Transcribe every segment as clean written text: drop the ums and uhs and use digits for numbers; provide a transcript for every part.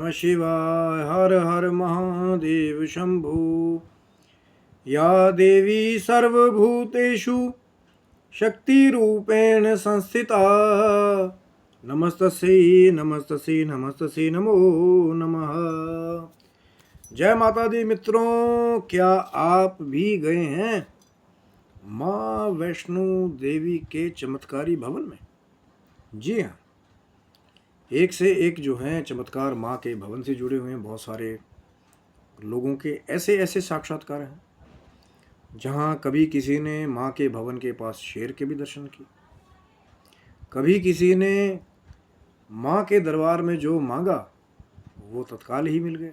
नमः शिवाय। हर हर महादेव शंभु। या देवी सर्वभूतेषु शक्तिरूपेण संस्थिता नमस्तस्यै नमस्तस्यै नमस्तस्यै नमो नमः। जय माता दी मित्रों, क्या आप भी गए हैं माँ वैष्णो देवी के चमत्कारी भवन में? जी हाँ, एक से एक जो हैं चमत्कार माँ के भवन से जुड़े हुए हैं। बहुत सारे लोगों के ऐसे ऐसे साक्षात्कार हैं जहाँ कभी किसी ने माँ के भवन के पास शेर के भी दर्शन किए, कभी किसी ने माँ के दरबार में जो मांगा वो तत्काल ही मिल गए,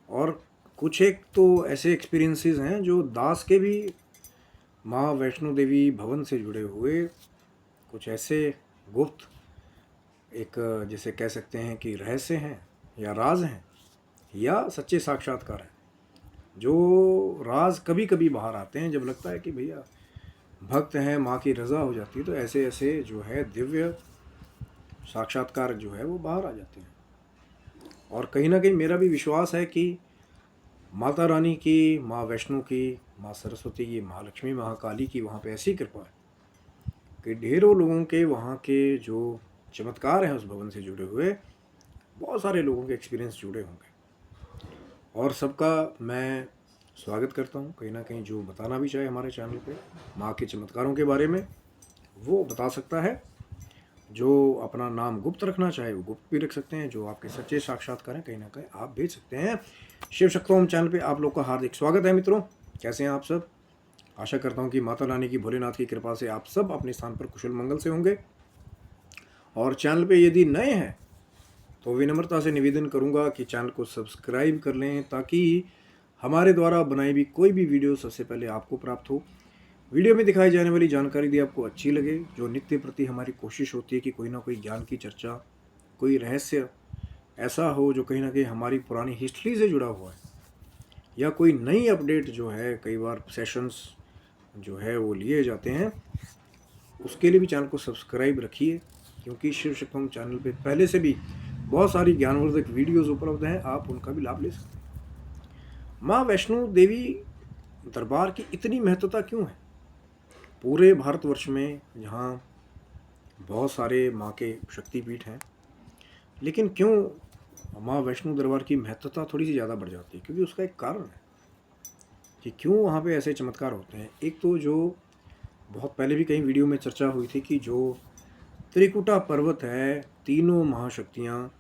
और कुछ एक तो ऐसे एक्सपीरियंसेस हैं जो दास के भी माँ वैष्णो देवी भवन से जुड़े हुए कुछ ऐसे गुप्त एक जैसे कह सकते हैं कि रहस्य हैं या राज हैं या सच्चे साक्षात्कार हैं, जो राज कभी कभी बाहर आते हैं जब लगता है कि भैया भक्त हैं, माँ की रज़ा हो जाती है, तो ऐसे ऐसे जो है दिव्य साक्षात्कार जो है वो बाहर आ जाते हैं। और कहीं ना कहीं मेरा भी विश्वास है कि माता रानी की, माँ वैष्णो की, माँ सरस्वती की, महालक्ष्मी, महाकाली की वहाँ पे ऐसी कृपा है कि ढेरों लोगों के वहाँ के जो चमत्कार हैं उस भवन से जुड़े हुए बहुत सारे लोगों के एक्सपीरियंस जुड़े होंगे, और सबका मैं स्वागत करता हूँ। कहीं ना कहीं जो बताना भी चाहे हमारे चैनल पे माँ के चमत्कारों के बारे में वो बता सकता है, जो अपना नाम गुप्त रखना चाहे वो गुप्त भी रख सकते हैं, जो आपके सच्चे साक्षात्कार हैं कहीं ना कहीं आप भेज सकते हैं। शिव शक्तोम चैनल पे आप लोग का हार्दिक स्वागत है। मित्रों, कैसे हैं आप सब? आशा करता हूँ कि माता रानी की, भोलेनाथ की कृपा से आप सब अपने स्थान पर कुशल मंगल से होंगे। और चैनल पे यदि नए हैं तो विनम्रता से निवेदन करूंगा कि चैनल को सब्सक्राइब कर लें ताकि हमारे द्वारा बनाई हुई कोई भी वीडियो सबसे पहले आपको प्राप्त हो। वीडियो में दिखाई जाने वाली जानकारी यदि आपको अच्छी लगे, जो नित्य प्रति हमारी कोशिश होती है कि कोई ना कोई ज्ञान की चर्चा, कोई रहस्य ऐसा हो जो कहीं ना कहीं हमारी पुरानी हिस्ट्री से जुड़ा हुआ है, या कोई नई अपडेट जो है, कई बार सेशंस जो है वो लिए जाते हैं, उसके लिए भी चैनल को सब्सक्राइब रखिए, क्योंकि शिव शक्तम चैनल पे पहले से भी बहुत सारी ज्ञानवर्धक वीडियोस उपलब्ध हैं, आप उनका भी लाभ ले सकते हैं। माँ वैष्णो देवी दरबार की इतनी महत्वता क्यों है पूरे भारतवर्ष में, जहाँ बहुत सारे माँ के शक्तिपीठ हैं, लेकिन क्यों माँ वैष्णो दरबार की महत्वता थोड़ी सी ज़्यादा बढ़ जाती है? क्योंकि उसका एक कारण है कि क्यों वहाँ पे ऐसे चमत्कार होते हैं। एक तो जो बहुत पहले भी कई वीडियो में चर्चा हुई थी कि जो त्रिकुटा पर्वत है, तीनों महाशक्तियाँ,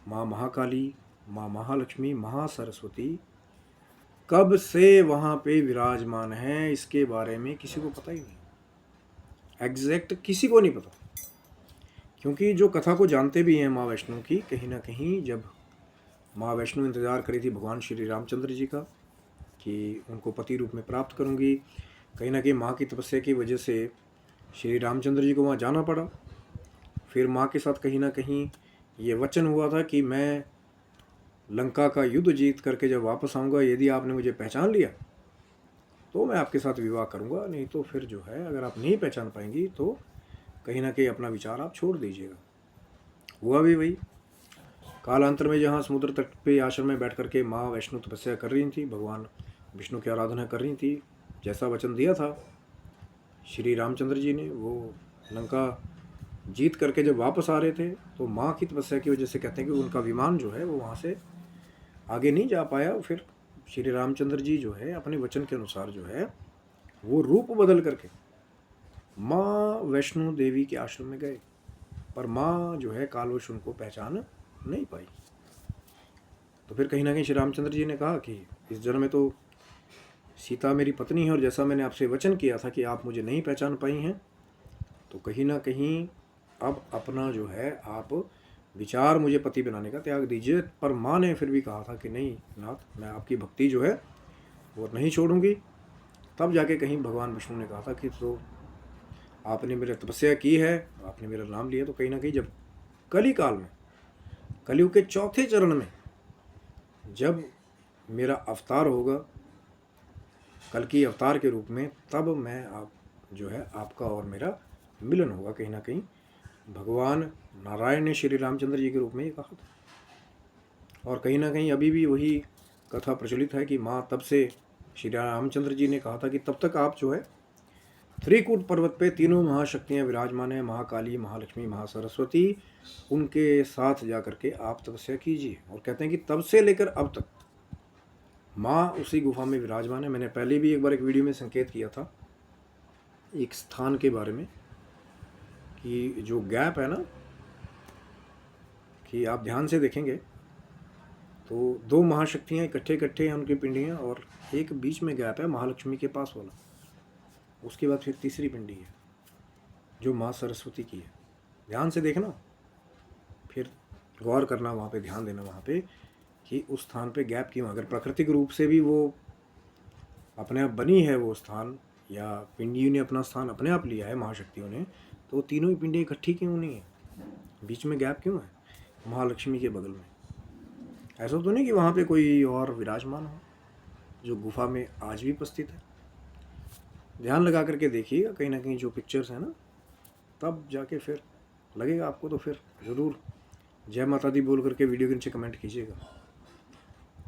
माँ महाकाली, माँ महालक्ष्मी, माँ सरस्वती कब से वहाँ पे विराजमान हैं, इसके बारे में किसी को पता ही नहीं। एग्जैक्ट किसी को नहीं पता, क्योंकि जो कथा को जानते भी हैं माँ वैष्णो की, कहीं ना कहीं जब माँ वैष्णो इंतज़ार करी थी भगवान श्री रामचंद्र जी का कि उनको पति रूप में प्राप्त करूँगी, कहीं ना कहीं माँ की तपस्या की वजह से श्री रामचंद्र जी को वहाँ जाना पड़ा। फिर माँ के साथ कहीं ना कहीं ये वचन हुआ था कि मैं लंका का युद्ध जीत करके जब वापस आऊँगा, यदि आपने मुझे पहचान लिया तो मैं आपके साथ विवाह करूँगा, नहीं तो फिर जो है अगर आप नहीं पहचान पाएंगी तो कहीं ना कहीं अपना विचार आप छोड़ दीजिएगा। हुआ भी वही। कालांतर में जहाँ समुद्र तट पे आश्रम में बैठ करके माँ वैष्णो तपस्या कर रही थी, भगवान विष्णु की आराधना कर रही थी, जैसा वचन दिया था श्री रामचंद्र जी ने, वो लंका जीत करके जब वापस आ रहे थे तो माँ की तपस्या की वजह से कहते हैं कि उनका विमान जो है वो वहाँ से आगे नहीं जा पाया। फिर श्री रामचंद्र जी जो है अपने वचन के अनुसार जो है वो रूप बदल करके माँ वैष्णो देवी के आश्रम में गए, पर माँ जो है कालवश उनको पहचान नहीं पाई। तो फिर कहीं ना कहीं श्री रामचंद्र जी ने कहा कि इस जन्म में तो सीता मेरी पत्नी है, और जैसा मैंने आपसे वचन किया था कि आप मुझे नहीं पहचान पाई हैं, तो कहीं ना कहीं अब अपना जो है आप विचार मुझे पति बनाने का त्याग दीजिए। पर माँ ने फिर भी कहा था कि नहीं नाथ, मैं आपकी भक्ति जो है वो नहीं छोड़ूंगी। तब जाके कहीं भगवान विष्णु ने कहा था कि तो आपने मेरे तपस्या की है, आपने मेरा नाम लिया, तो कहीं ना कहीं जब कली काल में, कलयुग के चौथे चरण में जब मेरा अवतार होगा, कल की अवतार के रूप में, तब मैं आप जो है आपका और मेरा मिलन होगा। कहीं ना कहीं भगवान नारायण ने श्री रामचंद्र जी के रूप में ये कहा था। और कहीं ना कहीं अभी भी वही कथा प्रचलित है कि माँ तब से श्री रामचंद्र जी ने कहा था कि तब तक आप जो है त्रिकूट पर्वत पे तीनों महाशक्तियाँ विराजमान है, महाकाली, महालक्ष्मी, महासरस्वती, उनके साथ जा करके आप तपस्या कीजिए। और कहते हैं कि तब से लेकर अब तक माँ उसी गुफा में विराजमान है। मैंने पहले भी एक बार एक वीडियो में संकेत किया था एक स्थान के बारे में कि जो गैप है ना, कि आप ध्यान से देखेंगे तो दो महाशक्तियाँ इकट्ठे इकट्ठे हैं उनकी पिंडियाँ, और एक बीच में गैप है महालक्ष्मी के पास वाला, उसके बाद फिर तीसरी पिंडी है जो माँ सरस्वती की है। ध्यान से देखना, फिर गौर करना, वहाँ पे ध्यान देना वहाँ पे कि उस स्थान पे गैप क्यों। अगर प्राकृतिक रूप से भी वो अपने आप बनी है वो स्थान, या पिंडियों ने अपना स्थान अपने आप लिया है महाशक्तियों ने, तो तीनों ही पिंडियाँ इकट्ठी क्यों नहीं है, बीच में गैप क्यों है महालक्ष्मी के बगल में। ऐसा तो नहीं कि वहाँ पे कोई और विराजमान हो जो गुफा में आज भी उपस्थित है। ध्यान लगा करके देखिएगा, कहीं ना कहीं जो पिक्चर्स हैं ना, तब जाके फिर लगेगा आपको। तो फिर ज़रूर जय माता दी बोल करके वीडियो के नीचे कमेंट कीजिएगा।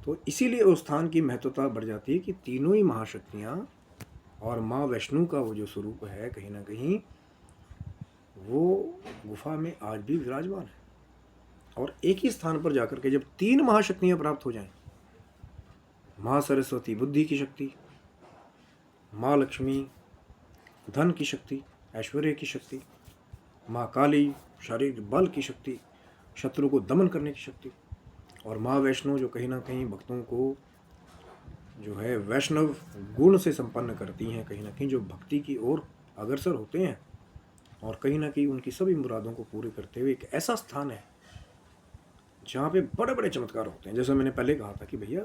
तो इसीलिए उस स्थान की महत्वता बढ़ जाती है कि तीनों ही महाशक्तियाँ और माँ वैष्णो का वो जो स्वरूप है कहीं ना कहीं वो गुफा में आज भी विराजमान है। और एक ही स्थान पर जाकर के जब तीन महाशक्तियाँ प्राप्त हो जाएं, माँ सरस्वती बुद्धि की शक्ति, माँ लक्ष्मी धन की शक्ति, ऐश्वर्य की शक्ति, माँ काली शारीरिक बल की शक्ति, शत्रु को दमन करने की शक्ति, और माँ वैष्णो जो कहीं ना कहीं भक्तों को जो है वैष्णव गुण से संपन्न करती हैं, कहीं ना कहीं जो भक्ति की ओर अग्रसर होते हैं और कहीं ना कहीं उनकी सभी मुरादों को पूरे करते हुए एक ऐसा स्थान है जहाँ पे बड़े बड़े चमत्कार होते हैं। जैसा मैंने पहले कहा था कि भैया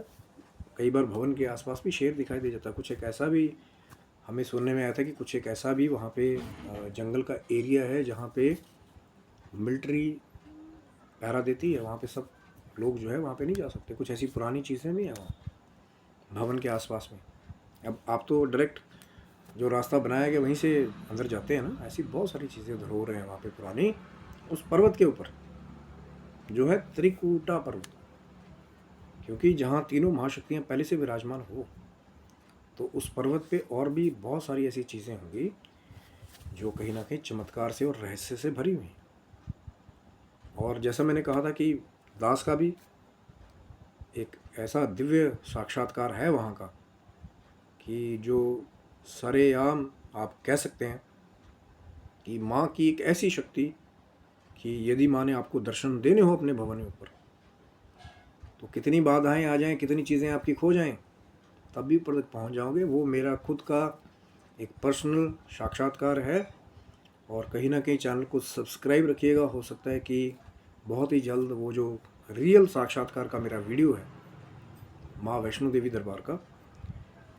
कई बार भवन के आसपास भी शेर दिखाई दे जाता है। कुछ एक ऐसा भी हमें सुनने में आया था कि कुछ एक ऐसा भी वहाँ पे जंगल का एरिया है जहाँ पे मिलिट्री पहरा देती है, वहाँ पे सब लोग जो है वहाँ पे नहीं जा सकते। कुछ ऐसी पुरानी चीज़ें भी हैं वहाँ भवन के आसपास में। अब आप तो डायरेक्ट जो रास्ता बनाया गया वहीं से अंदर जाते हैं ना, ऐसी बहुत सारी चीज़ें उधर हो रहे हैं वहाँ पे पुरानी, उस पर्वत के ऊपर जो है त्रिकूटा पर्वत। क्योंकि जहाँ तीनों महाशक्तियाँ पहले से विराजमान हो तो उस पर्वत पे और भी बहुत सारी ऐसी चीज़ें होंगी जो कहीं ना कहीं चमत्कार से और रहस्य से भरी हुई। और जैसा मैंने कहा था कि दास का भी एक ऐसा दिव्य साक्षात्कार है वहाँ का कि जो सरेआम आप कह सकते हैं कि माँ की एक ऐसी शक्ति कि यदि माँ ने आपको दर्शन देने हो अपने भवन के ऊपर तो कितनी बाधाएं आ जाएं, कितनी चीज़ें आपकी खो जाएं, तब भी ऊपर तक पहुँच जाओगे। वो मेरा खुद का एक पर्सनल साक्षात्कार है। और कहीं ना कहीं चैनल को सब्सक्राइब रखिएगा, हो सकता है कि बहुत ही जल्द वो जो रियल साक्षात्कार का मेरा वीडियो है माँ वैष्णो देवी दरबार का,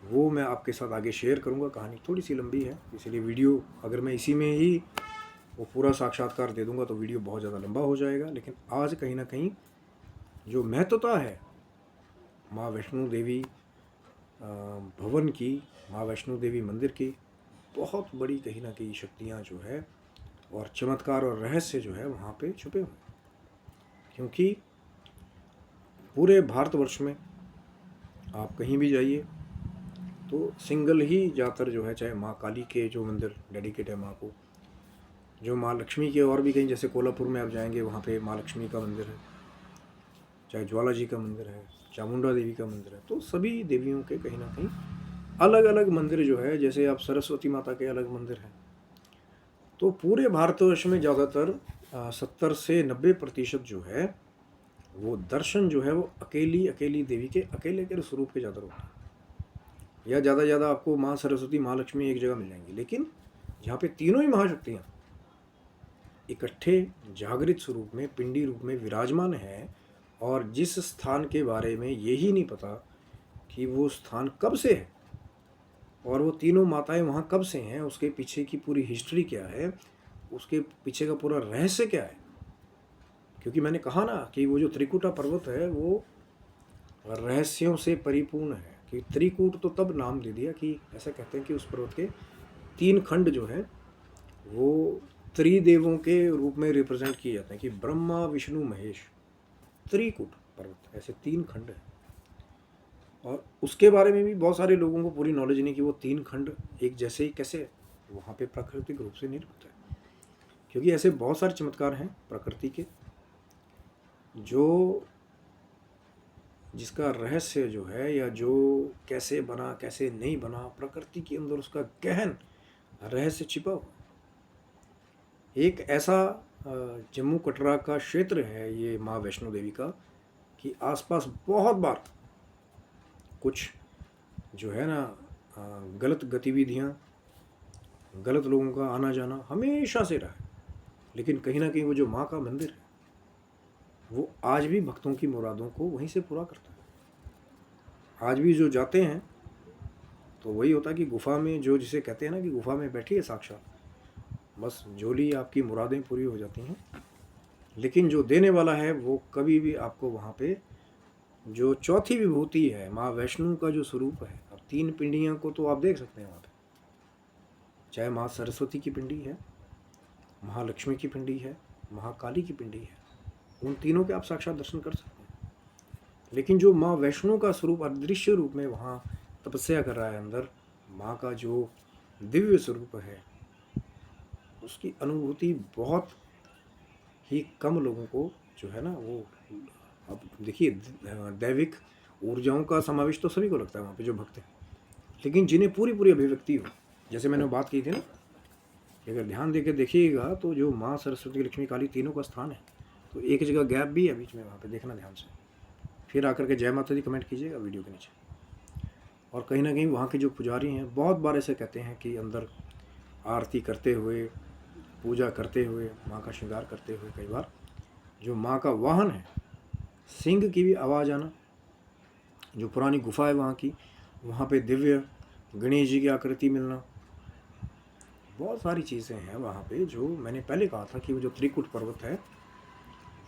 वो मैं आपके साथ आगे शेयर करूँगा। कहानी थोड़ी सी लंबी है, इसलिए वीडियो अगर मैं इसी में ही वो पूरा साक्षात्कार दे दूँगा तो वीडियो बहुत ज़्यादा लंबा हो जाएगा। लेकिन आज कहीं ना कहीं जो महत्वता है माँ वैष्णो देवी भवन की, माँ वैष्णो देवी मंदिर की, बहुत बड़ी कहीं ना कहीं शक्तियाँ जो है और चमत्कार और रहस्य जो है वहाँ पे छुपे हुए। क्योंकि पूरे भारतवर्ष में आप कहीं भी जाइए तो सिंगल ही ज़्यादातर जो है, चाहे माँ काली के जो मंदिर डेडिकेट है माँ को, जो माँ लक्ष्मी के और भी कहीं जैसे कोल्हापुर में आप जाएंगे वहाँ पे माँ लक्ष्मी का मंदिर है, चाहे ज्वाला जी का मंदिर है, चामुंडा देवी का मंदिर है, तो सभी देवियों के कहीं ना कहीं अलग अलग मंदिर जो है, जैसे आप सरस्वती माता के अलग मंदिर हैं। तो पूरे भारतवर्ष में ज़्यादातर 70 से 90% जो है वो दर्शन जो है वो अकेली देवी के अकेले के स्वरूप के ज़्यादा होता है। या ज़्यादा ज़्यादा आपको माँ सरस्वती माँ लक्ष्मी एक जगह मिल जाएंगी, लेकिन जहाँ पे तीनों ही महाशक्तियाँ इकट्ठे जागृत स्वरूप में पिंडी रूप में विराजमान है, और जिस स्थान के बारे में यही नहीं पता कि वो स्थान कब से है और वो तीनों माताएं वहाँ कब से हैं, उसके पीछे की पूरी हिस्ट्री क्या है, उसके पीछे का पूरा रहस्य क्या है। क्योंकि मैंने कहा ना कि वो जो त्रिकूटा पर्वत है वो रहस्यों से परिपूर्ण है। कि त्रिकूट तो तब नाम दे दिया कि ऐसा कहते हैं कि उस पर्वत के 3 खंड जो है वो त्रिदेवों के रूप में रिप्रेजेंट किए जाते हैं कि ब्रह्मा विष्णु महेश, त्रिकूट। पर्वत, ऐसे 3 खंड हैं। और उसके बारे में भी बहुत सारे लोगों को पूरी नॉलेज नहीं कि वो 3 खंड एक जैसे ही कैसे वहाँ पे प्राकृतिक रूप से निर्मित है, क्योंकि ऐसे बहुत सारे चमत्कार हैं प्रकृति के जो जिसका रहस्य जो है या जो कैसे बना कैसे नहीं बना, प्रकृति के अंदर उसका गहन रहस्य छिपा हुआ। एक ऐसा जम्मू कटरा का क्षेत्र है ये माँ वैष्णो देवी का कि आसपास बहुत बार कुछ जो है ना गलत गतिविधियाँ, गलत लोगों का आना जाना हमेशा से रहा है, लेकिन कहीं ना कहीं वो जो माँ का मंदिर है वो आज भी भक्तों की मुरादों को वहीं से पूरा करता है। आज भी जो जाते हैं तो वही होता है कि गुफा में जो जिसे कहते हैं ना कि गुफा में बैठी है साक्षात, बस झोली आपकी मुरादें पूरी हो जाती हैं, लेकिन जो देने वाला है वो कभी भी आपको वहाँ पे जो चौथी विभूति है माँ वैष्णो का जो स्वरूप है, अब 3 पिंडियाँ को तो आप देख सकते हैं वहाँ पे, चाहे माँ सरस्वती की पिंडी है, महालक्ष्मी की पिंडी है, महाकाली की पिंडी है, उन तीनों के आप साक्षात दर्शन कर सकते हैं। लेकिन जो माँ वैष्णो का स्वरूप अदृश्य रूप में वहाँ तपस्या कर रहा है अंदर, माँ का जो दिव्य स्वरूप है उसकी अनुभूति बहुत ही कम लोगों को जो है ना वो, अब देखिए दैविक ऊर्जाओं का समावेश तो सभी को लगता है वहाँ पे जो भक्त हैं, लेकिन जिन्हें पूरी पूरी अभिव्यक्ति हो, जैसे मैंने बात की थी ना कि अगर ध्यान देकर देखिएगा तो जो माँ सरस्वती लक्ष्मी काली तीनों का स्थान है, तो एक जगह गैप भी है बीच में, वहाँ पे देखना ध्यान से, फिर आकर के जय माता दी कमेंट कीजिएगा वीडियो के नीचे। और कहीं ना कहीं वहाँ के जो पुजारी हैं बहुत बार ऐसे कहते हैं कि अंदर आरती करते हुए, पूजा करते हुए, माँ का श्रृंगार करते हुए कई बार जो माँ का वाहन है सिंह की भी आवाज़ आना, जो पुरानी गुफा है वहाँ की, वहाँ पे दिव्य गणेश जी की आकृति मिलना, बहुत सारी चीज़ें हैं वहाँ पे। जो मैंने पहले कहा था कि वो जो त्रिकुट पर्वत है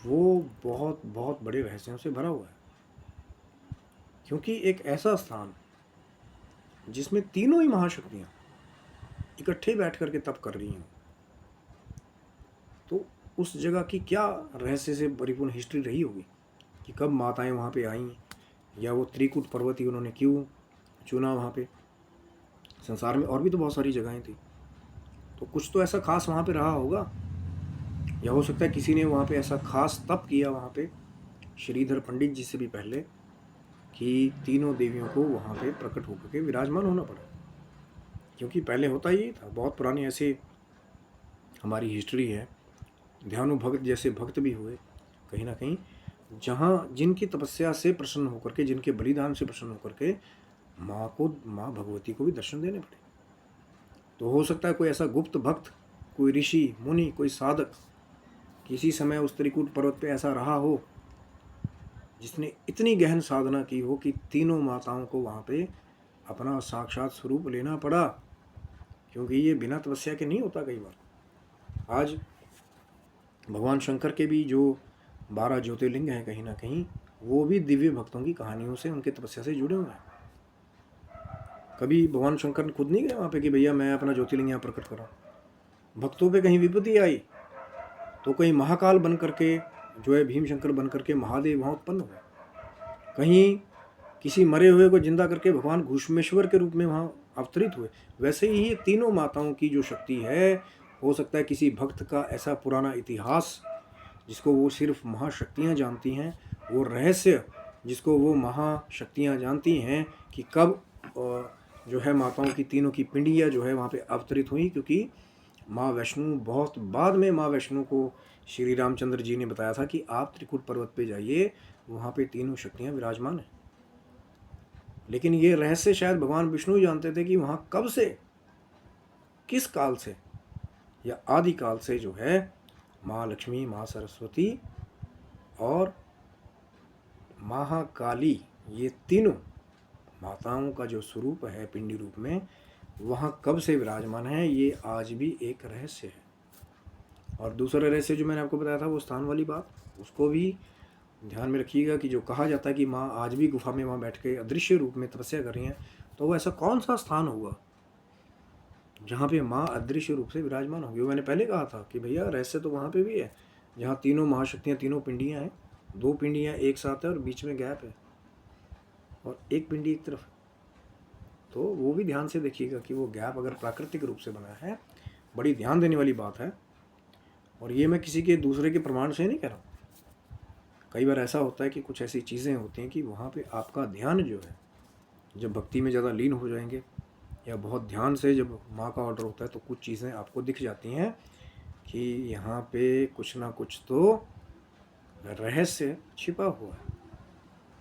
वो बहुत बहुत बड़े रहस्यों से भरा हुआ है, क्योंकि एक ऐसा स्थान जिसमें तीनों ही महाशक्तियाँ इकट्ठे बैठ करके तप कर रही हैं, तो उस जगह की क्या रहस्य से परिपूर्ण हिस्ट्री रही होगी कि कब माताएं वहाँ पे आईं, या वो त्रिकुट पर्वत ही उन्होंने क्यों चुना वहाँ पे। संसार में और भी तो बहुत सारी जगहें थी, तो कुछ तो ऐसा खास वहाँ पे रहा होगा, या हो सकता है किसी ने वहाँ पे ऐसा खास तप किया वहाँ पे श्रीधर पंडित जी से भी पहले कि तीनों देवियों को वहाँ पे प्रकट होकर के विराजमान होना पड़ा। क्योंकि पहले होता ही था, बहुत पुरानी ऐसी हमारी हिस्ट्री है, ध्यानु भक्त जैसे भक्त भी हुए कहीं ना कहीं, जहाँ जिनकी तपस्या से प्रसन्न होकर के, जिनके बलिदान से प्रसन्न होकर के माँ भगवती को भी दर्शन देने पड़े। तो हो सकता है कोई ऐसा गुप्त भक्त, कोई ऋषि मुनि, कोई साधक किसी समय उस त्रिकूट पर्वत पे ऐसा रहा हो जिसने इतनी गहन साधना की हो कि तीनों माताओं को वहाँ पे अपना साक्षात स्वरूप लेना पड़ा, क्योंकि ये बिना तपस्या के नहीं होता। कई बार आज भगवान शंकर के भी जो 12 ज्योतिर्लिंग हैं कहीं ना कहीं वो भी दिव्य भक्तों की कहानियों से, उनके तपस्या से जुड़े हुए हैं। कभी भगवान शंकर खुद नहीं गए वहाँ पे कि भैया मैं अपना ज्योतिर्लिंग यहाँ प्रकट करा, भक्तों पे कहीं विपत्ति आई तो कहीं महाकाल बन करके जो है भीम शंकर बन करके महादेव वहाँ उत्पन्न हुए, कहीं किसी मरे हुए को जिंदा करके भगवान घुश्मेश्वर के रूप में वहाँ अवतरित हुए। वैसे ही ये तीनों माताओं की जो शक्ति है, हो सकता है किसी भक्त का ऐसा पुराना इतिहास जिसको वो सिर्फ महाशक्तियाँ जानती हैं, वो रहस्य जिसको वो महाशक्तियाँ जानती हैं कि कब जो है माताओं की तीनों की पिंडियाँ जो है वहाँ पे अवतरित हुई, क्योंकि माँ वैष्णो बहुत बाद में माँ वैष्णो को श्री रामचंद्र जी ने बताया था कि आप त्रिकुट पर्वत पे जाइए, वहाँ पे तीनों शक्तियाँ विराजमान हैं। लेकिन ये रहस्य शायद भगवान विष्णु ही जानते थे कि वहाँ कब से, किस काल से या आदि काल से जो है माँ लक्ष्मी, माँ सरस्वती और महाकाली, ये तीनों माताओं का जो स्वरूप है पिंडी रूप में, वहाँ कब से विराजमान है, ये आज भी एक रहस्य है। और दूसरा रहस्य जो मैंने आपको बताया था वो स्थान वाली बात, उसको भी ध्यान में रखिएगा कि जो कहा जाता है कि माँ आज भी गुफा में वहाँ बैठ के अदृश्य रूप में तपस्या कर रही हैं, तो वो ऐसा कौन सा स्थान होगा जहाँ पे माँ अदृश्य रूप से विराजमान होगी। वो मैंने पहले कहा था कि भैया रहस्य तो वहाँ पे भी है जहाँ तीनों महाशक्तियाँ, तीनों पिंडियाँ हैं, 2 पिंडियाँ एक साथ है और बीच में गैप है और एक पिंडी एक तरफ है, तो वो भी ध्यान से देखिएगा कि वो गैप अगर प्राकृतिक रूप से बना है, बड़ी ध्यान देने वाली बात है। और ये मैं किसी के दूसरे के प्रमाण से नहीं कह रहा हूँ। कई बार ऐसा होता है कि कुछ ऐसी चीज़ें होती हैं कि वहाँ पे आपका ध्यान जो है, जब भक्ति में ज़्यादा लीन हो जाएंगे या बहुत ध्यान से जब माँ का ऑर्डर होता है, तो कुछ चीज़ें आपको दिख जाती हैं कि यहाँ पे कुछ ना कुछ तो रहस्य छिपा हुआ है,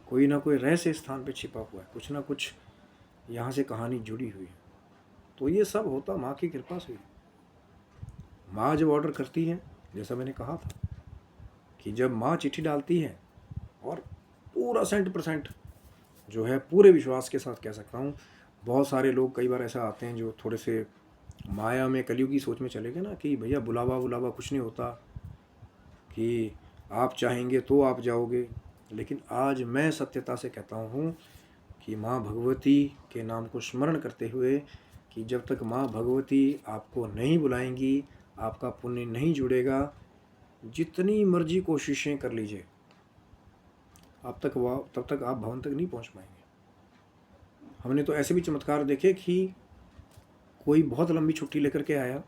कोई ना कोई रहस्य स्थान पे छिपा हुआ है, कुछ ना कुछ यहाँ से कहानी जुड़ी हुई है। तो ये सब होता माँ की कृपा से। माँ जब ऑर्डर करती है, जैसा मैंने कहा था कि जब माँ चिट्ठी डालती है, और पूरा 100% जो है पूरे विश्वास के साथ कह सकता हूँ, बहुत सारे लोग कई बार ऐसा आते हैं जो थोड़े से माया में कलयुगी सोच में चले गए ना कि भैया बुलावा बुलावा कुछ नहीं होता, कि आप चाहेंगे तो आप जाओगे। लेकिन आज मैं सत्यता से कहता हूँ कि माँ भगवती के नाम को स्मरण करते हुए कि जब तक माँ भगवती आपको नहीं बुलाएंगी, आपका पुण्य नहीं जुड़ेगा, जितनी मर्जी कोशिशें कर लीजिए, तब तक आप भवन तक नहीं पहुँच पाएंगे। हमने तो ऐसे भी चमत्कार देखे कि कोई बहुत लंबी छुट्टी लेकर के आया,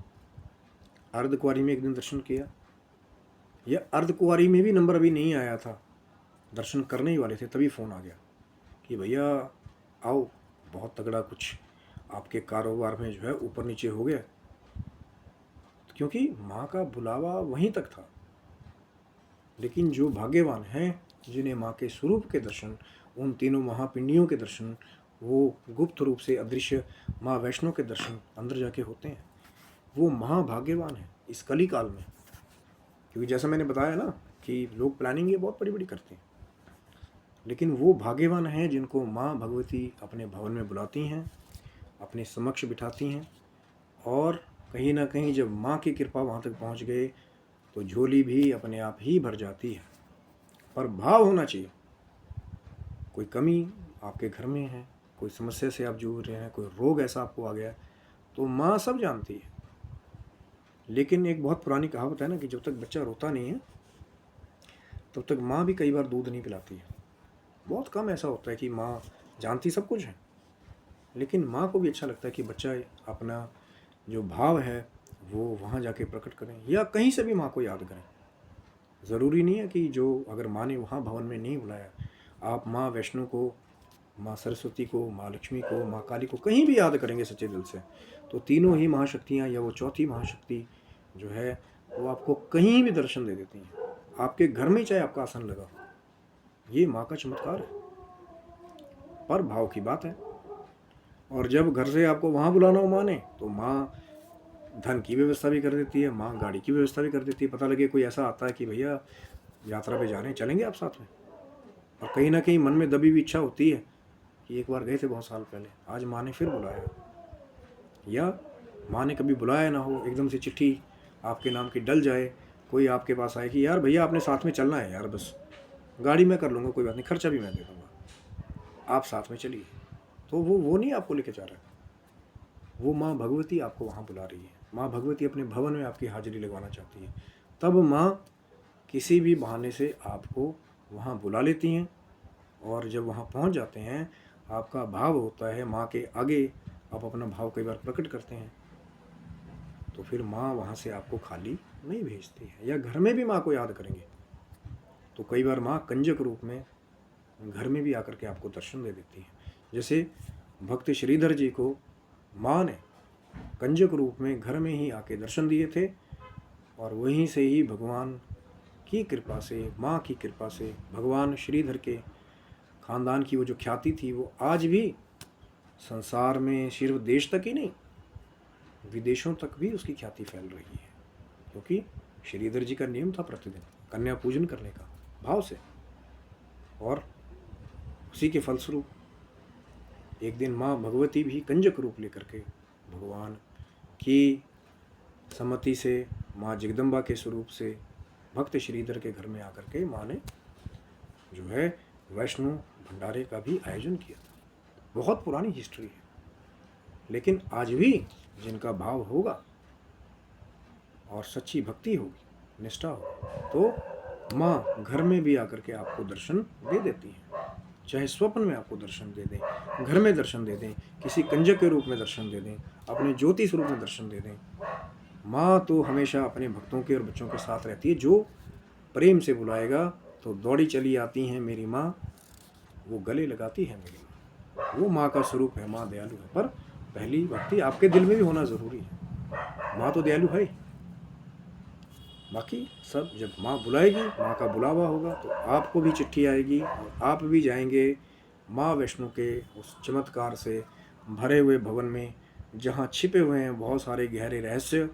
अर्धकुंवारी में एक दिन दर्शन किया, या अर्धकुंवारी में भी नंबर अभी नहीं आया था, दर्शन करने ही वाले थे, तभी फ़ोन आ गया कि भैया आओ, बहुत तगड़ा कुछ आपके कारोबार में जो है ऊपर नीचे हो गया। क्योंकि माँ का बुलावा वहीं तक था। लेकिन जो भाग्यवान हैं, जिन्हें माँ के स्वरूप के दर्शन, उन तीनों महापिंडियों के दर्शन, वो गुप्त रूप से अदृश्य माँ वैष्णो के दर्शन अंदर जाके होते हैं, वो महाभाग्यवान हैं इस कली काल में। क्योंकि जैसा मैंने बताया ना कि लोग प्लानिंग ये बहुत बड़ी बड़ी करते हैं, लेकिन वो भाग्यवान हैं जिनको माँ भगवती अपने भवन में बुलाती हैं, अपने समक्ष बिठाती हैं, और कहीं ना कहीं जब माँ की कृपा वहाँ तक पहुँच गए तो झोली भी अपने आप ही भर जाती है। पर भाव होना चाहिए। कोई कमी आपके घर में है, कोई समस्या से आप जूझ रहे हैं, कोई रोग ऐसा आपको आ गया, तो माँ सब जानती है। लेकिन एक बहुत पुरानी कहावत है ना कि जब तक बच्चा रोता नहीं है तब तक माँ भी कई बार दूध नहीं पिलाती है। बहुत कम ऐसा होता है कि माँ जानती सब कुछ है, लेकिन माँ को भी अच्छा लगता है कि बच्चा अपना जो भाव है वो वहाँ जाके प्रकट करें, या कहीं से भी माँ को याद करें। ज़रूरी नहीं है कि जो अगर माँ ने वहाँ भवन में नहीं बुलाया, आप माँ वैष्णो को, माँ सरस्वती को, माँ लक्ष्मी को, माँ काली को कहीं भी याद करेंगे सच्चे दिल से, तो तीनों ही महाशक्तियाँ या वो चौथी महाशक्ति जो है वो आपको कहीं भी दर्शन दे देती हैं, आपके घर में चाहे आपका आसन लगा। ये माँ का चमत्कार है, पर भाव की बात है। और जब घर से आपको वहाँ बुलाना हो माँ ने, तो माँ धन की व्यवस्था भी कर देती है, माँ गाड़ी की व्यवस्था भी कर देती है। पता लगे कोई ऐसा आता है कि भैया यात्रा पे जा रहे हैं, चलेंगे आप साथ में, और कहीं ना कहीं मन में दबी हुई इच्छा होती है कि एक बार गए थे बहुत साल पहले, आज माँ ने फिर बुलाया, या माँ ने कभी बुलाया ना हो, एकदम से चिट्ठी आपके नाम की डल जाए, कोई आपके पास आए कि यार भैया आपने साथ में चलना है यार, बस गाड़ी मैं कर लूँगा, कोई बात नहीं, खर्चा भी मैं दे दूँगा, आप साथ में चलिए, तो वो नहीं आपको लेके जा रहा है, वो माँ भगवती आपको वहाँ बुला रही है। माँ भगवती अपने भवन में आपकी हाजिरी लगवाना चाहती है, तब माँ किसी भी बहाने से आपको वहाँ बुला लेती हैं। और जब वहाँ पहुँच जाते हैं, आपका भाव होता है माँ के आगे, आप अपना भाव कई बार प्रकट करते हैं, तो फिर माँ वहाँ से आपको खाली नहीं भेजती है। या घर में भी माँ को याद करेंगे तो कई बार माँ कंजक रूप में घर में भी आकर के आपको दर्शन दे देती है। जैसे भक्त श्रीधर जी को माँ ने कंजक रूप में घर में ही आके दर्शन दिए थे, और वहीं से ही भगवान की कृपा से, माँ की कृपा से, भगवान श्रीधर के खानदान की वो जो ख्याति थी वो आज भी संसार में सिर्फ देश तक ही नहीं, विदेशों तक भी उसकी ख्याति फैल रही है। क्योंकि श्रीधर जी का नियम था प्रतिदिन कन्या पूजन करने का भाव से, और उसी के फलस्वरूप एक दिन माँ भगवती भी कंजक रूप लेकर के भगवान की सम्मति से, माँ जगदम्बा के स्वरूप से भक्त श्रीधर के घर में आकर के माँ ने जो है वैष्णो भंडारे का भी आयोजन किया था। बहुत पुरानी हिस्ट्री है, लेकिन आज भी जिनका भाव होगा और सच्ची भक्ति होगी, निष्ठा होगी, तो माँ घर में भी आकर के आपको दर्शन दे देती है, चाहे स्वप्न में आपको दर्शन दे दें, घर में दर्शन दे दें, किसी कंजक के रूप में दर्शन दे दें, अपने ज्योति स्वरूप में दर्शन दे दें। माँ तो हमेशा अपने भक्तों के और बच्चों के साथ रहती है। जो प्रेम से बुलाएगा तो दौड़ी चली आती हैं मेरी माँ, वो गले लगाती है मेरी माँ। वो माँ का स्वरूप है, माँ दयालु है। पर पहली भक्ति आपके दिल में भी होना ज़रूरी है। माँ तो दयालु है, बाकी सब जब माँ बुलाएगी, माँ का बुलावा होगा, तो आपको भी चिट्ठी आएगी और आप भी जाएंगे माँ वैष्णो के उस चमत्कार से भरे हुए भवन में, जहाँ छिपे हुए हैं बहुत सारे गहरे रहस्य,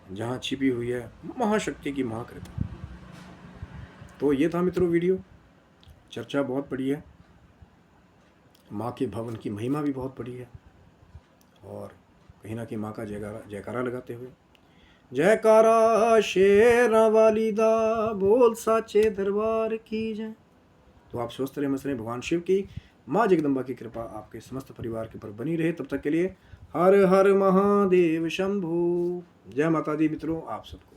जहाँ छिपी हुई है महाशक्ति की महाकृपा। तो ये था मित्रों वीडियो। चर्चा बहुत बड़ी है, माँ के भवन की महिमा भी बहुत बड़ी है, और कहीं ना कहीं माँ का जयकारा लगाते हुए जयकारा शेरा वाली दा बोल साचे दरबार की जय। तो आप स्वस्थ रहे, मस्त रहे। भगवान शिव की, माँ जगदम्बा की कृपा आपके समस्त परिवार के ऊपर बनी रहे। तब तक के लिए हर हर महादेव शंभू। जय माता दी मित्रों, आप सबको।